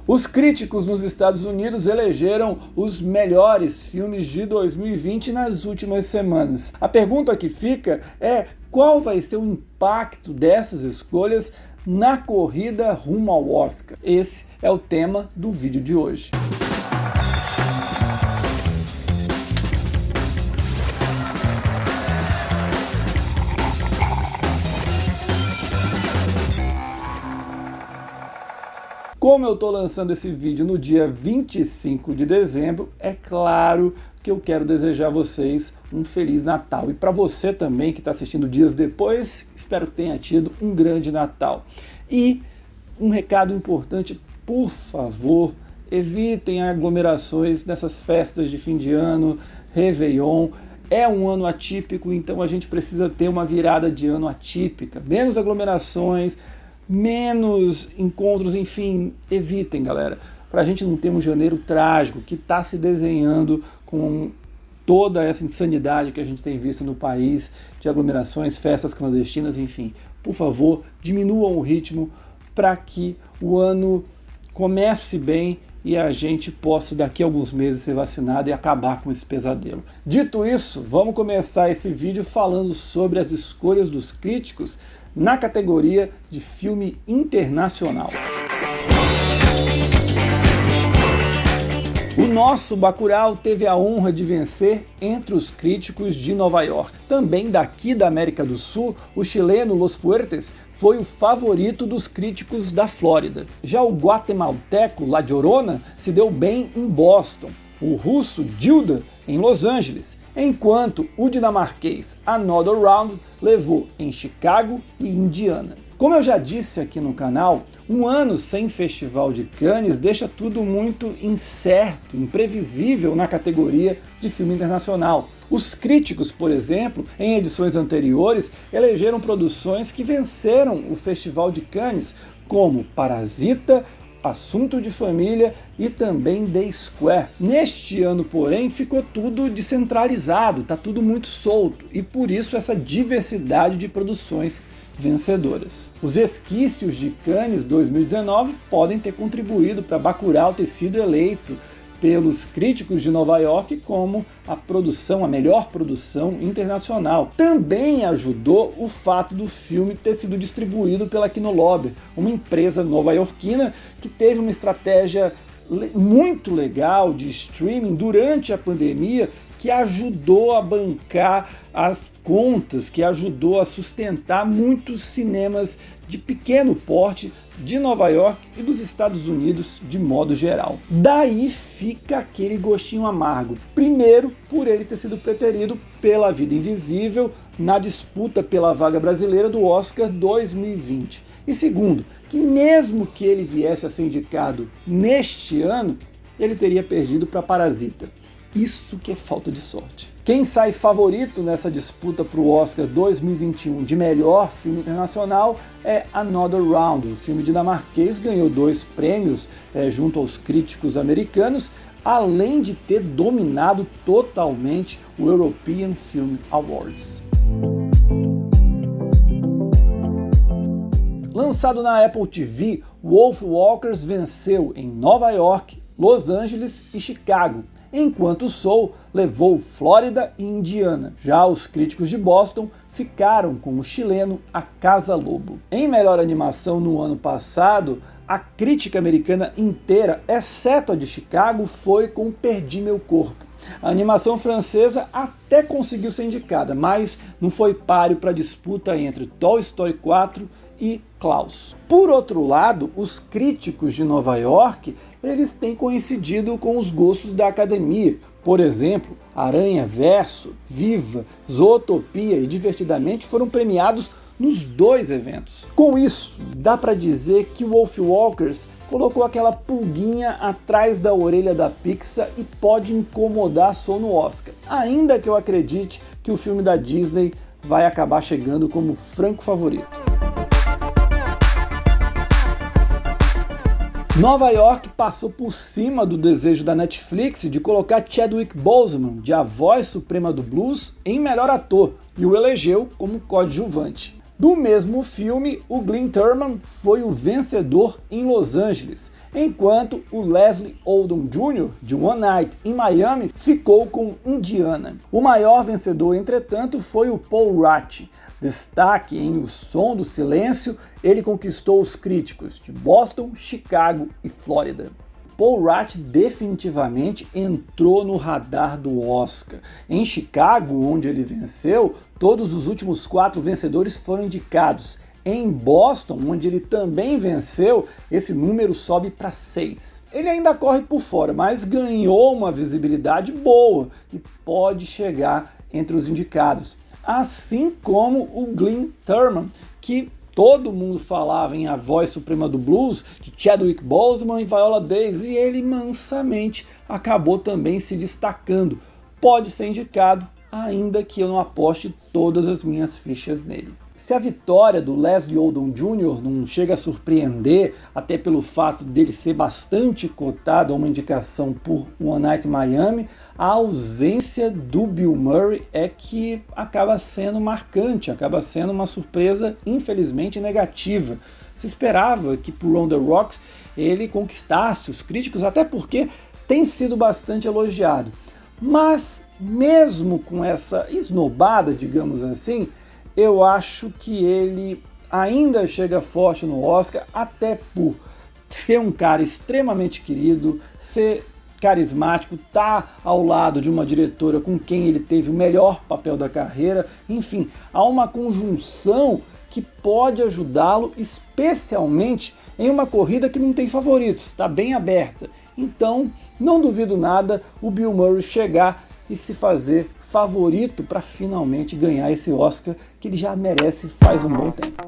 Os críticos nos Estados Unidos elegeram os melhores filmes de 2020 nas últimas semanas. A pergunta que fica é: qual vai ser o impacto dessas escolhas na corrida rumo ao Oscar? Esse é o tema do vídeo de hoje. Como eu estou lançando esse vídeo no dia 25 de dezembro, é claro que eu quero desejar a vocês um Feliz Natal. E para você também que está assistindo dias depois, espero que tenha tido um grande Natal. E um recado importante, por favor, evitem aglomerações nessas festas de fim de ano, Réveillon. É um ano atípico, então a gente precisa ter uma virada de ano atípica. Menos aglomerações, menos encontros, enfim, evitem, galera, para a gente não ter um janeiro trágico que está se desenhando com toda essa insanidade que a gente tem visto no país, de aglomerações, festas clandestinas, enfim. Por favor, diminuam o ritmo para que o ano comece bem e a gente possa daqui a alguns meses ser vacinado e acabar com esse pesadelo. Dito isso, vamos começar esse vídeo falando sobre as escolhas dos críticos na categoria de filme internacional. O nosso Bacurau teve a honra de vencer entre os críticos de Nova York. Também daqui da América do Sul, o chileno Los Fuertes foi o favorito dos críticos da Flórida. Já o guatemalteco La Llorona se deu bem em Boston, o russo Gilda em Los Angeles, enquanto o dinamarquês Another Round levou em Chicago e Indiana. Como eu já disse aqui no canal, um ano sem Festival de Cannes deixa tudo muito incerto, imprevisível na categoria de filme internacional. Os críticos, por exemplo, em edições anteriores, elegeram produções que venceram o Festival de Cannes, como Parasita, Assunto de Família e também The Square. Neste ano, porém, ficou tudo descentralizado, tá tudo muito solto, e por isso essa diversidade de produções vencedoras. Os resquícios de Cannes 2019 podem ter contribuído para Bacurau ter sido eleito pelos críticos de Nova York como a melhor produção internacional. Também ajudou o fato do filme ter sido distribuído pela Kinolobby, uma empresa nova-iorquina que teve uma estratégia muito legal de streaming durante a pandemia, que ajudou a bancar as contas, que ajudou a sustentar muitos cinemas de pequeno porte de Nova York e dos Estados Unidos de modo geral. Daí fica aquele gostinho amargo. Primeiro, por ele ter sido preterido pela Vida Invisível na disputa pela vaga brasileira do Oscar 2020. E segundo, que mesmo que ele viesse a ser indicado neste ano, ele teria perdido para Parasita. Isso que é falta de sorte. Quem sai favorito nessa disputa para o Oscar 2021 de melhor filme internacional é Another Round. O filme dinamarquês ganhou 2 prêmios junto aos críticos americanos, além de ter dominado totalmente o European Film Awards. Lançado na Apple TV, Wolfwalkers venceu em Nova York, Los Angeles e Chicago, enquanto Soul levou Flórida e Indiana. Já os críticos de Boston ficaram com o chileno A Casa Lobo. Em melhor animação no ano passado, a crítica americana inteira, exceto a de Chicago, foi com Perdi Meu Corpo. A animação francesa até conseguiu ser indicada, mas não foi páreo para a disputa entre Toy Story 4 e Klaus. Por outro lado, os críticos de Nova York, eles têm coincidido com os gostos da academia. Por exemplo, Aranha Verso, Viva, Zootopia e Divertidamente foram premiados nos 2 eventos. Com isso, dá para dizer que Wolfwalkers colocou aquela pulguinha atrás da orelha da Pixar e pode incomodar só no Oscar. Ainda que eu acredite que o filme da Disney vai acabar chegando como franco favorito. Nova York passou por cima do desejo da Netflix de colocar Chadwick Boseman, de A Voz Suprema do Blues, em melhor ator, e o elegeu como coadjuvante. Do mesmo filme, o Glenn Turman foi o vencedor em Los Angeles, enquanto o Leslie Odom Jr., de One Night in Miami, ficou com Indiana. O maior vencedor, entretanto, foi o Paul Raci. Destaque em O Som do Silêncio, ele conquistou os críticos de Boston, Chicago e Flórida. Paul Raci definitivamente entrou no radar do Oscar. Em Chicago, onde ele venceu, todos os últimos 4 vencedores foram indicados. Em Boston, onde ele também venceu, esse número sobe para 6. Ele ainda corre por fora, mas ganhou uma visibilidade boa e pode chegar entre os indicados. Assim como o Glenn Turman, que todo mundo falava em A Voz Suprema do Blues, de Chadwick Boseman e Viola Davis, e ele mansamente acabou também se destacando. Pode ser indicado, ainda que eu não aposte todas as minhas fichas nele. Se a vitória do Leslie Odom Jr. não chega a surpreender, até pelo fato dele ser bastante cotado a uma indicação por One Night in Miami, a ausência do Bill Murray é que acaba sendo marcante, acaba sendo uma surpresa infelizmente negativa. Se esperava que por On The Rocks ele conquistasse os críticos, até porque tem sido bastante elogiado. Mas mesmo com essa esnobada, digamos assim, eu acho que ele ainda chega forte no Oscar, até por ser um cara extremamente querido, ser carismático, tá ao lado de uma diretora com quem ele teve o melhor papel da carreira. Enfim, há uma conjunção que pode ajudá-lo, especialmente em uma corrida que não tem favoritos, está bem aberta. Então, não duvido nada o Bill Murray chegar e se fazer favorito para finalmente ganhar esse Oscar que ele já merece faz um bom tempo.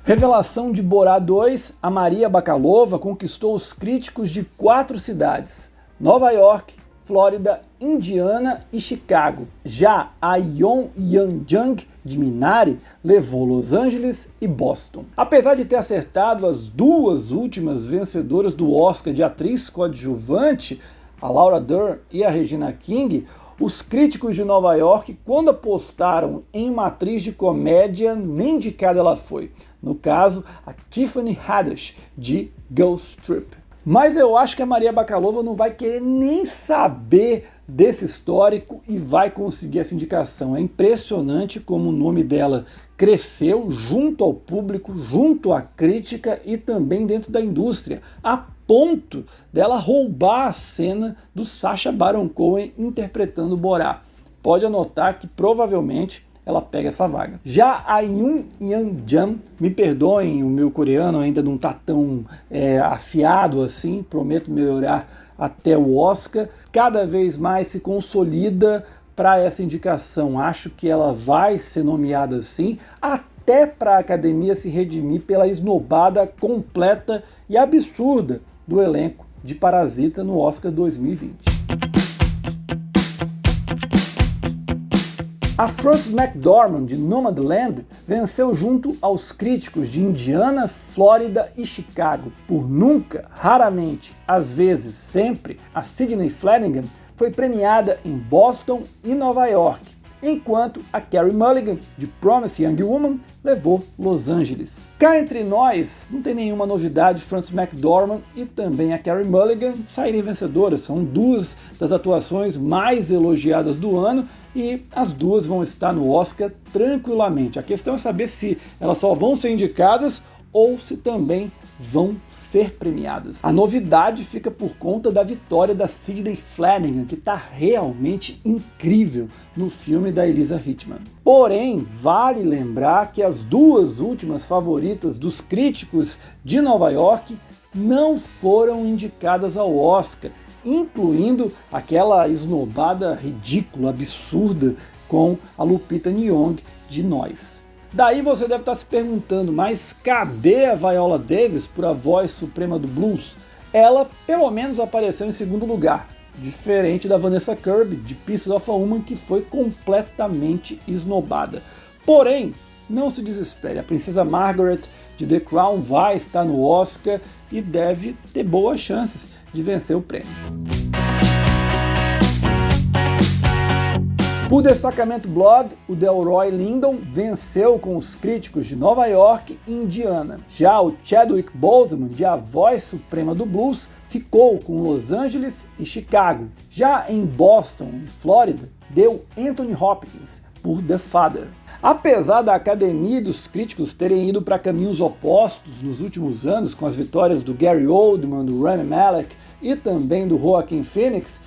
Revelação de Borá 2, a Maria Bakalova conquistou os críticos de 4 cidades: Nova York, Flórida, Indiana e Chicago. Já a Yeon Yeon-jung, de Minari, levou Los Angeles e Boston. Apesar de ter acertado as 2 últimas vencedoras do Oscar de atriz coadjuvante, a Laura Dern e a Regina King, os críticos de Nova York, quando apostaram em uma atriz de comédia, nem indicada ela foi. No caso, a Tiffany Haddish, de Ghost Trip. Mas eu acho que a Maria Bakalova não vai querer nem saber desse histórico e vai conseguir essa indicação. É impressionante como o nome dela cresceu junto ao público, junto à crítica e também dentro da indústria, a ponto dela roubar a cena do Sacha Baron Cohen interpretando Borá. Pode anotar que provavelmente ela pega essa vaga. Já a Yoon Yeon-jung, me perdoem, o meu coreano ainda não está tão afiado assim, prometo melhorar até o Oscar, cada vez mais se consolida para essa indicação. Acho que ela vai ser nomeada assim, até para a academia se redimir pela esnobada completa e absurda do elenco de Parasita no Oscar 2020. A Frances McDormand, de Nomadland, venceu junto aos críticos de Indiana, Flórida e Chicago. Por Nunca, Raramente, Às vezes, Sempre, a Sidney Flanigan foi premiada em Boston e Nova York, enquanto a Carey Mulligan, de Promising Young Woman, levou Los Angeles. Cá entre nós, não tem nenhuma novidade, Frances McDormand e também a Carey Mulligan saírem vencedoras. São 2 das atuações mais elogiadas do ano e as 2 vão estar no Oscar tranquilamente. A questão é saber se elas só vão ser indicadas ou se também vão ser premiadas. A novidade fica por conta da vitória da Sidney Flanigan, que está realmente incrível no filme da Elisa Hitman. Porém, vale lembrar que as 2 últimas favoritas dos críticos de Nova York não foram indicadas ao Oscar, incluindo aquela esnobada ridícula, absurda, com a Lupita Nyong'o de Nós. Daí você deve estar se perguntando, mas cadê a Viola Davis por A Voz Suprema do Blues? Ela pelo menos apareceu em 2º lugar, diferente da Vanessa Kirby, de Pieces of a Woman, que foi completamente esnobada. Porém, não se desespere, a Princesa Margaret de The Crown vai estar no Oscar e deve ter boas chances de vencer o prêmio. Por destacamento Blood, o Delroy Lindo venceu com os críticos de Nova York e Indiana. Já o Chadwick Boseman, de A Voz Suprema do Blues, ficou com Los Angeles e Chicago. Já em Boston e Flórida, deu Anthony Hopkins por The Father. Apesar da academia e dos críticos terem ido para caminhos opostos nos últimos anos, com as vitórias do Gary Oldman, do Rami Malek e também do Joaquin Phoenix,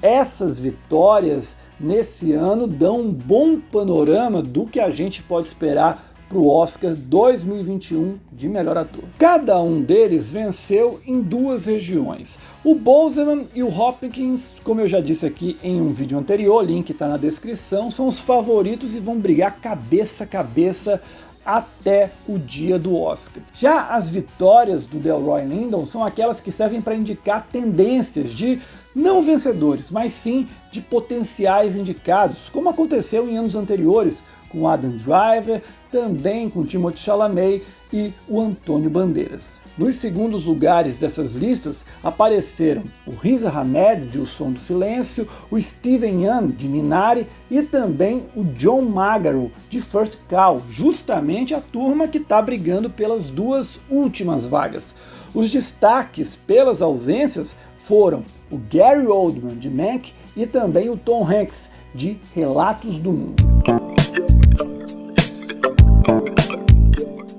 essas vitórias nesse ano dão um bom panorama do que a gente pode esperar para o Oscar 2021 de melhor ator. Cada um deles venceu em duas regiões. O Boseman e o Hopkins, como eu já disse aqui em um vídeo anterior, link está na descrição, são os favoritos e vão brigar cabeça a cabeça até o dia do Oscar. Já as vitórias do Delroy Lindo são aquelas que servem para indicar tendências de não vencedores, mas sim de potenciais indicados, como aconteceu em anos anteriores com Adam Driver, também com Timothée Chalamet e o Antônio Bandeiras. Nos segundos lugares dessas listas apareceram o Riz Ahmed, de O Som do Silêncio, o Steven Yeun, de Minari, e também o John Magaro, de First Cow, justamente a turma que está brigando pelas duas últimas vagas. Os destaques pelas ausências foram o Gary Oldman, de Mank, e também o Tom Hanks, de Relatos do Mundo.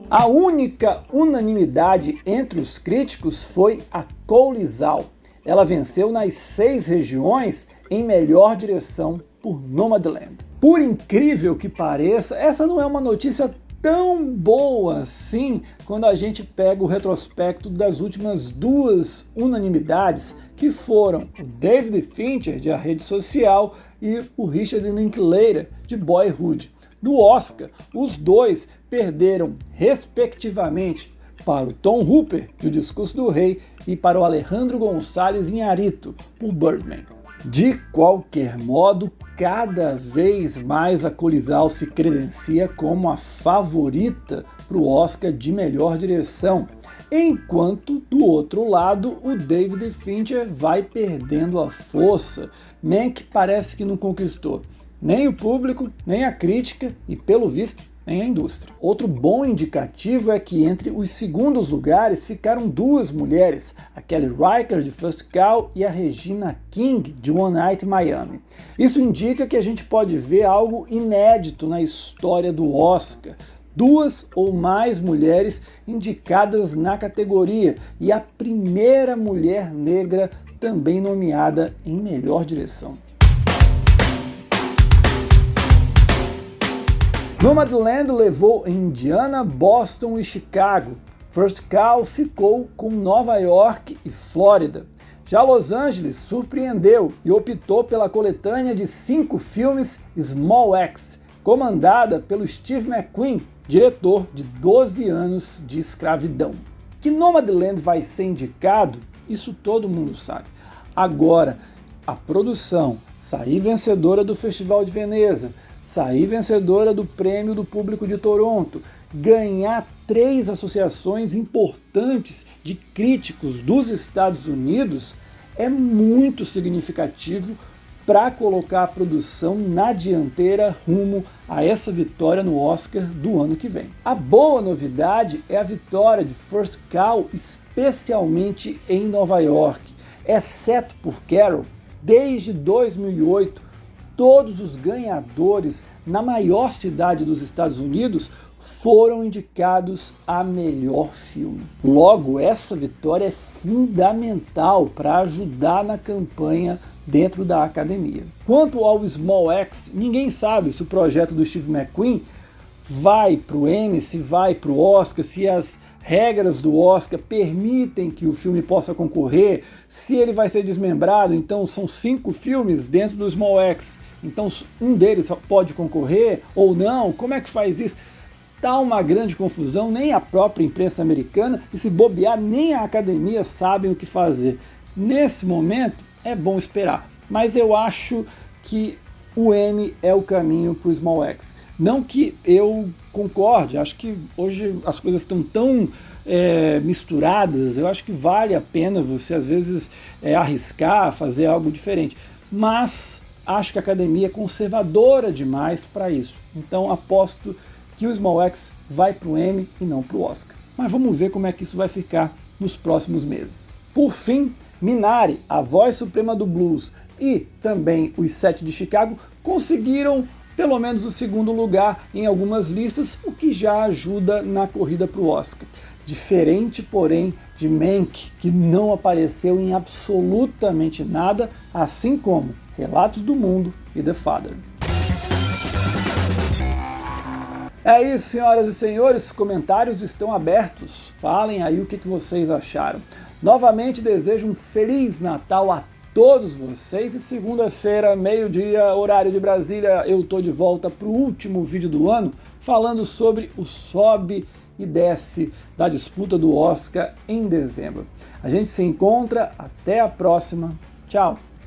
A única unanimidade entre os críticos foi a Chloe Zhao. Ela venceu nas 6 regiões em melhor direção por Nomadland. Por incrível que pareça, essa não é uma notícia tão boa assim quando a gente pega o retrospecto das últimas 2 unanimidades, que foram o David Fincher, de A Rede Social, e o Richard Linklater, de Boyhood. No Oscar, os dois perderam, respectivamente, para o Tom Hooper, de O Discurso do Rei, e para o Alejandro González Iñárritu, por Birdman. De qualquer modo, cada vez mais a Chloe Zhao se credencia como a favorita para o Oscar de melhor direção, enquanto, do outro lado, o David Fincher vai perdendo a força. Mank parece que não conquistou nem o público, nem a crítica e, pelo visto, nem a indústria. Outro bom indicativo é que entre os segundos lugares ficaram 2 mulheres, a Kelly Reichardt, de First Cow, e a Regina King, de One Night in Miami. Isso indica que a gente pode ver algo inédito na história do Oscar. 2 ou mais mulheres indicadas na categoria e a primeira mulher negra também nomeada em melhor direção. Nomadland levou Indiana, Boston e Chicago. First Cow ficou com Nova York e Flórida. Já Los Angeles surpreendeu e optou pela coletânea de 5 filmes Small Axe, comandada pelo Steve McQueen, diretor de 12 anos de escravidão. Que Nomadland vai ser indicado, isso todo mundo sabe. Agora, a produção sair vencedora do Festival de Veneza, sair vencedora do Prêmio do Público de Toronto, ganhar 3 associações importantes de críticos dos Estados Unidos é muito significativo para colocar a produção na dianteira rumo a essa vitória no Oscar do ano que vem. A boa novidade é a vitória de First Cow, especialmente em Nova York. Exceto por Carol, desde 2008, todos os ganhadores na maior cidade dos Estados Unidos foram indicados a melhor filme. Logo, essa vitória é fundamental para ajudar na campanha dentro da academia. Quanto ao Small Axe, ninguém sabe se o projeto do Steve McQueen vai para o Emmy, se vai para o Oscar, se as regras do Oscar permitem que o filme possa concorrer, se ele vai ser desmembrado. Então são 5 filmes dentro do Small Axe, então um deles pode concorrer ou não, como é que faz isso? Tá uma grande confusão, nem a própria imprensa americana e, se bobear, nem a academia sabem o que fazer. Nesse momento é bom esperar, mas eu acho que o Emmy é o caminho para o Small Axe. Não que eu concorde, acho que hoje as coisas estão tão misturadas, eu acho que vale a pena você às vezes arriscar, fazer algo diferente. Mas acho que a academia é conservadora demais para isso. Então aposto que o Small Axe vai para o Emmy e não para o Oscar. Mas vamos ver como é que isso vai ficar nos próximos meses. Por fim, Minari, a voz suprema do blues, e também os 7 de Chicago conseguiram pelo menos o segundo lugar em algumas listas, o que já ajuda na corrida para o Oscar. Diferente, porém, de Mank, que não apareceu em absolutamente nada, assim como Relatos do Mundo e The Father. É isso, senhoras e senhores, os comentários estão abertos. Falem aí o que vocês acharam. Novamente desejo um Feliz Natal a todos vocês e segunda-feira, meio-dia, horário de Brasília, eu tô de volta para o último vídeo do ano falando sobre o sobe e desce da disputa do Oscar em dezembro. A gente se encontra, até a próxima, tchau!